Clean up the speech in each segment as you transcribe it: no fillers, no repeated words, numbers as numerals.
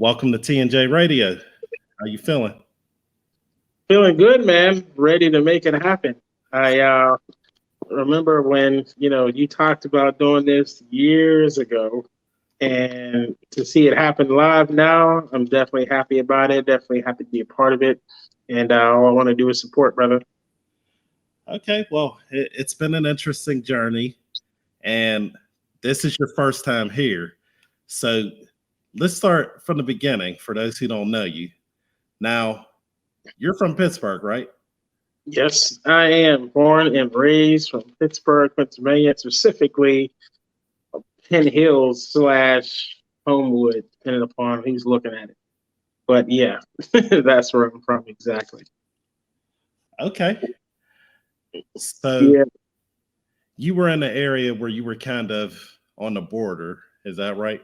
Welcome to TNJRadio. How you feeling? Feeling good, man. Ready to make it happen. I remember when you talked about doing this years ago, and to see it happen live now, I'm definitely happy about it. Definitely happy to be a part of it, and all I want to do is support, brother. Okay, well, it's been an interesting journey, and this is your first time here. So let's start from the beginning for those who don't know you. Now, you're from Pittsburgh, right? Yes, I am born and raised from Pittsburgh, Pennsylvania, specifically Penn Hills slash Homewood, depending upon who's looking at it. But yeah, that's where I'm from exactly. Okay. So Yeah, you were in the area where you were kind of on the border. Is that right?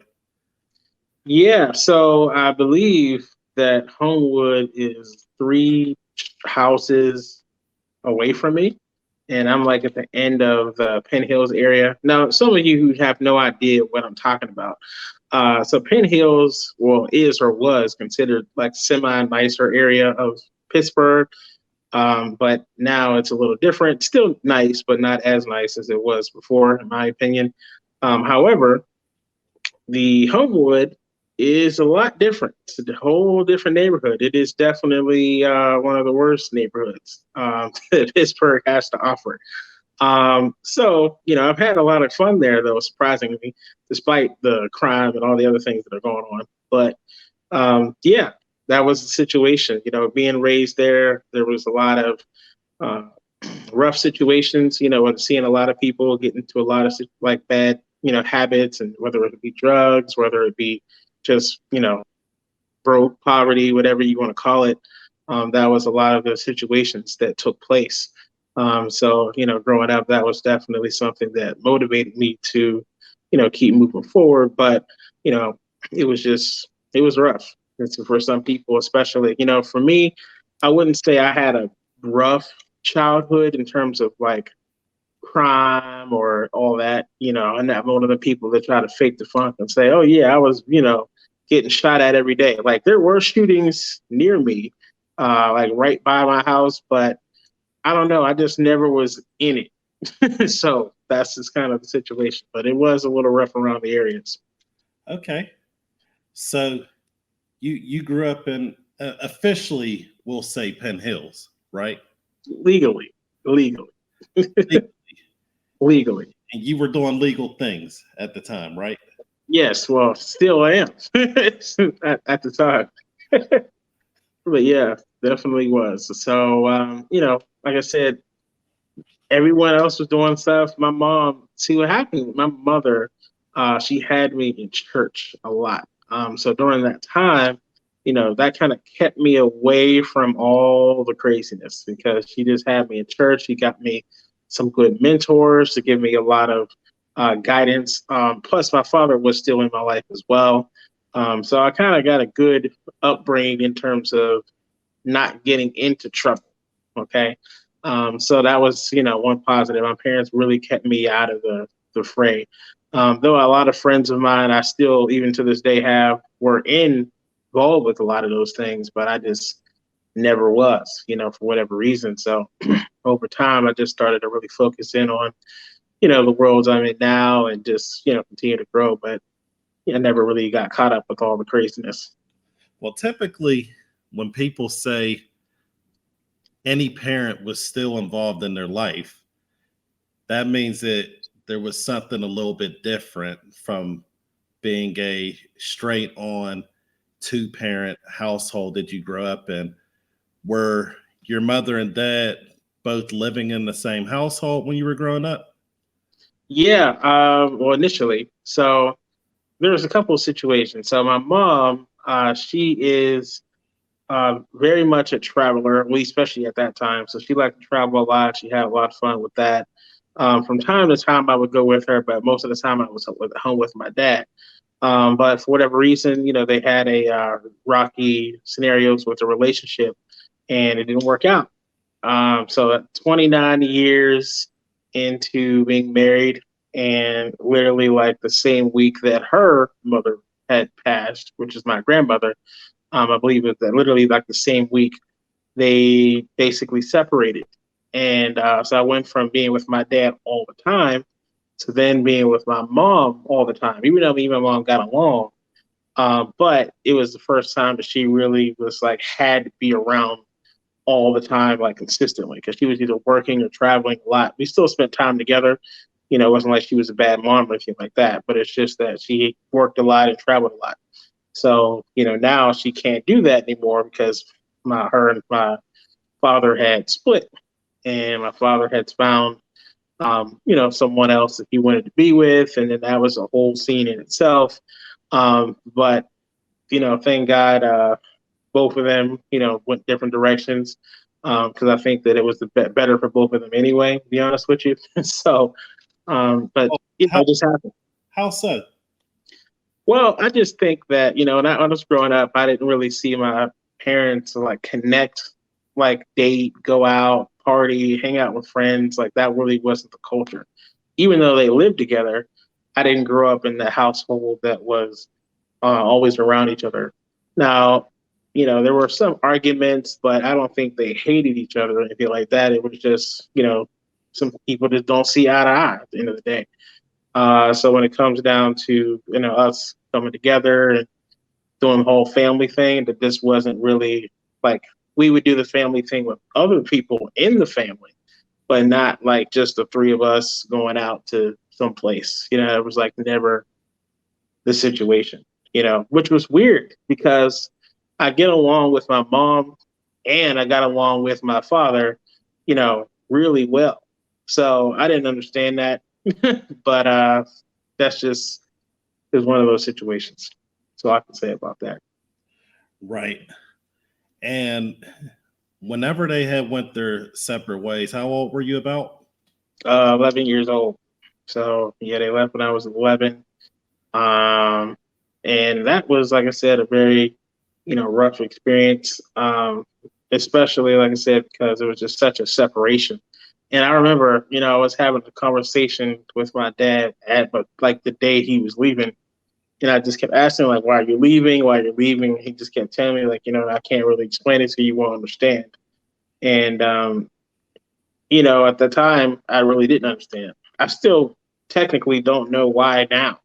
yeah. So I believe that Homewood is three houses away from me, and I'm like at the end of the Penn Hills area. Now, some of you who have no idea what I'm talking about. So Penn Hills, well, is or was considered like semi nicer area of Pittsburgh. But now it's a little different. Still nice, but not as nice as it was before, in my opinion. However, the Homewood is a lot different. It's a whole different neighborhood. It is definitely one of the worst neighborhoods that Pittsburgh has to offer. I've had a lot of fun there, though, surprisingly, despite the crime and all the other things that are going on. But yeah, that was the situation. Being raised there, there was a lot of uh, rough situations, and seeing a lot of people get into a lot of like bad, habits, and whether it be drugs, whether it be just, broke poverty, whatever you want to call it. That was a lot of the situations that took place. Growing up, that was definitely something that motivated me to, keep moving forward. But, you know, it was rough. It's for some people, especially, for me, I wouldn't say I had a rough childhood in terms of like crime or all that. I'm not one of the people that try to fake the funk and say, oh, yeah, I was, getting shot at every day. Like there were shootings near me, like right by my house, but I don't know. I just never was in it. So that's just kind of the situation. But it was a little rough around the areas. Okay. So you grew up in officially we'll say Penn Hills, right? Legally, legally, legally. And you were doing legal things at the time, right? Yes, well, still I am at the time. But yeah, definitely was. So, like I said, everyone else was doing stuff. My mom, see what happened, my mother, she had me in church a lot. So during that time, that kind of kept me away from all the craziness because she just had me in church. She got me some good mentors to give me a lot of guidance. Plus, my father was still in my life as well. So I kind of got a good upbringing in terms of not getting into trouble. Okay. So that was, one positive. My parents really kept me out of the fray. Though a lot of friends of mine, I still, even to this day, were involved with a lot of those things, but I just never was, for whatever reason. So over time, I just started to really focus in on, the worlds I'm in now and just, continue to grow. But I never really got caught up with all the craziness. Well, typically when people say any parent was still involved in their life, that means that there was something a little bit different from being a straight on two parent household that you grew up in. Were your mother and dad both living in the same household when you were growing up? Yeah, well, initially. So there was a couple of situations. So my mom, she is very much a traveler, at least especially at that time. So she liked to travel a lot. She had a lot of fun with that. From time to time, I would go with her, but most of the time I was at home with my dad. But for whatever reason, they had a rocky scenarios with the relationship, and it didn't work out. So 29 years into being married, and literally like the same week that her mother had passed, which is my grandmother, I believe it that literally like the same week they basically separated. And so I went from being with my dad all the time to then being with my mom all the time, even though me and my mom got along. But it was the first time that she really was like had to be around all the time, like consistently, because she was either working or traveling a lot. We still spent time together. It wasn't like she was a bad mom or anything like that, but it's just that she worked a lot and traveled a lot. So, now she can't do that anymore because her and my father had split, and my father had found, someone else that he wanted to be with, and then that was a whole scene in itself. But thank God, both of them, went different directions, because I think that it was better for both of them anyway, to be honest with you. So, but Oh, it just happened. how so? Well, I just think that, when I was growing up, I didn't really see my parents like connect, like date, go out, party, hang out with friends. Like that really wasn't the culture. Even though they lived together, I didn't grow up in the household that was always around each other. Now, there were some arguments, but I don't think they hated each other or anything like that. It was just, some people just don't see eye to eye at the end of the day. So when it comes down to us coming together and doing the whole family thing, that this wasn't really like we would do the family thing with other people in the family, but not like just the three of us going out to someplace. It was like never the situation. Which was weird because I get along with my mom and I got along with my father, really well. So I didn't understand that. But that's just is one of those situations. So I can say about that. Right. And whenever they had went their separate ways, how old were you about? 11 years old. So yeah, they left when I was 11. Um, and that was, like I said, a very, rough experience. Especially, like I said, because it was just such a separation. And I remember, I was having a conversation with my dad but like the day he was leaving, and I just kept asking like, "Why are you leaving? Why are you leaving?" He just kept telling me like, "I can't really explain it to you, you won't understand." And at the time, I really didn't understand. I still technically don't know why now,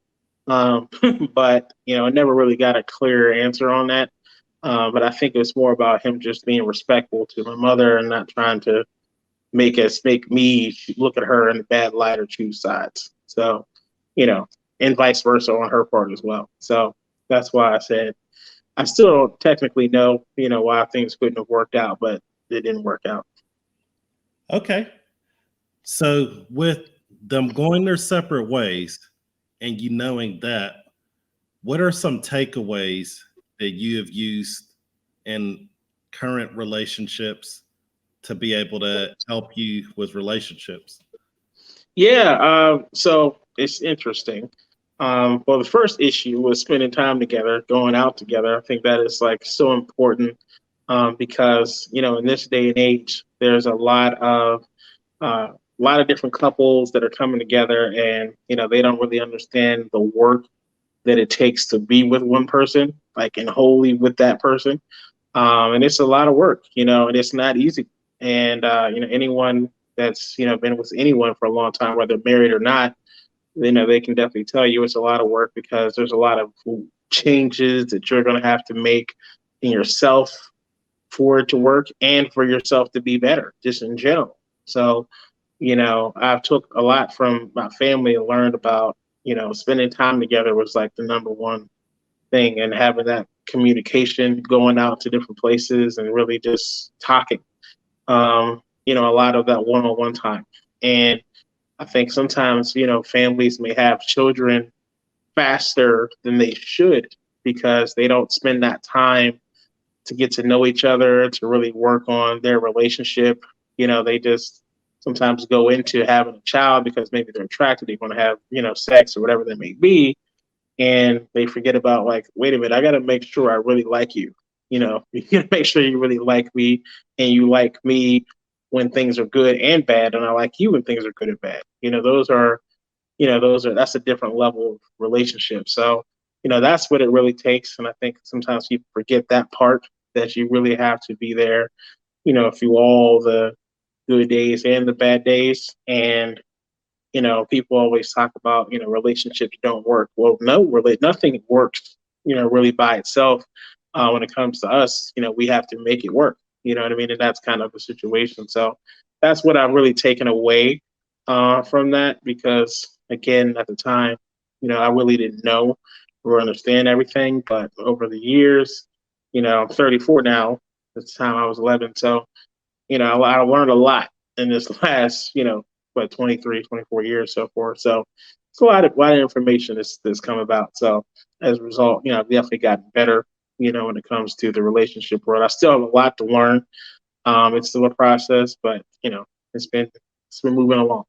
but I never really got a clear answer on that. But I think it's more about him just being respectful to my mother and not trying to make me look at her in a bad light or choose sides. So, you know, and vice versa on her part as well. So that's why I said I still don't technically know, why things couldn't have worked out, but it didn't work out. Okay. So with them going their separate ways and you knowing that, what are some takeaways that you have used in current relationships to be able to help you with relationships? Yeah, so it's interesting. Well, the first issue was spending time together, going out together. I think that is like so important because in this day and age, there's a lot of different couples that are coming together, and they don't really understand the work that it takes to be with one person, like and wholly with that person. And it's a lot of work, and it's not easy. And anyone that's been with anyone for a long time, whether married or not, they can definitely tell you it's a lot of work because there's a lot of changes that you're going to have to make in yourself for it to work and for yourself to be better, just in general. So, I've took a lot from my family and learned about, spending time together was like the number one thing, and having that communication, going out to different places and really just talking. A lot of that one-on-one time. And I think sometimes, families may have children faster than they should because they don't spend that time to get to know each other, to really work on their relationship. They just sometimes go into having a child because maybe they're attracted, they want to have, sex or whatever that may be. And they forget about like, wait a minute, I got to make sure I really like you. You got to make sure you really like me and you like me when things are good and bad. And I like you when things are good and bad. That's a different level of relationship. So, that's what it really takes. And I think sometimes people forget that part, that you really have to be there, through all the good days and the bad days. And, people always talk about, relationships don't work. Well, no, really, nothing works, really by itself. When it comes to us, we have to make it work. You know what I mean? And that's kind of the situation. So that's what I've really taken away from that, because again, at the time, I really didn't know or understand everything. But over the years, I'm 34 now. At the time I was 11. So, I learned a lot in this last, 23, 24 years, so forth. So it's a lot of information that's come about. So as a result, I've definitely gotten better, when it comes to the relationship world. I still have a lot to learn. It's still a process, but it's been moving along.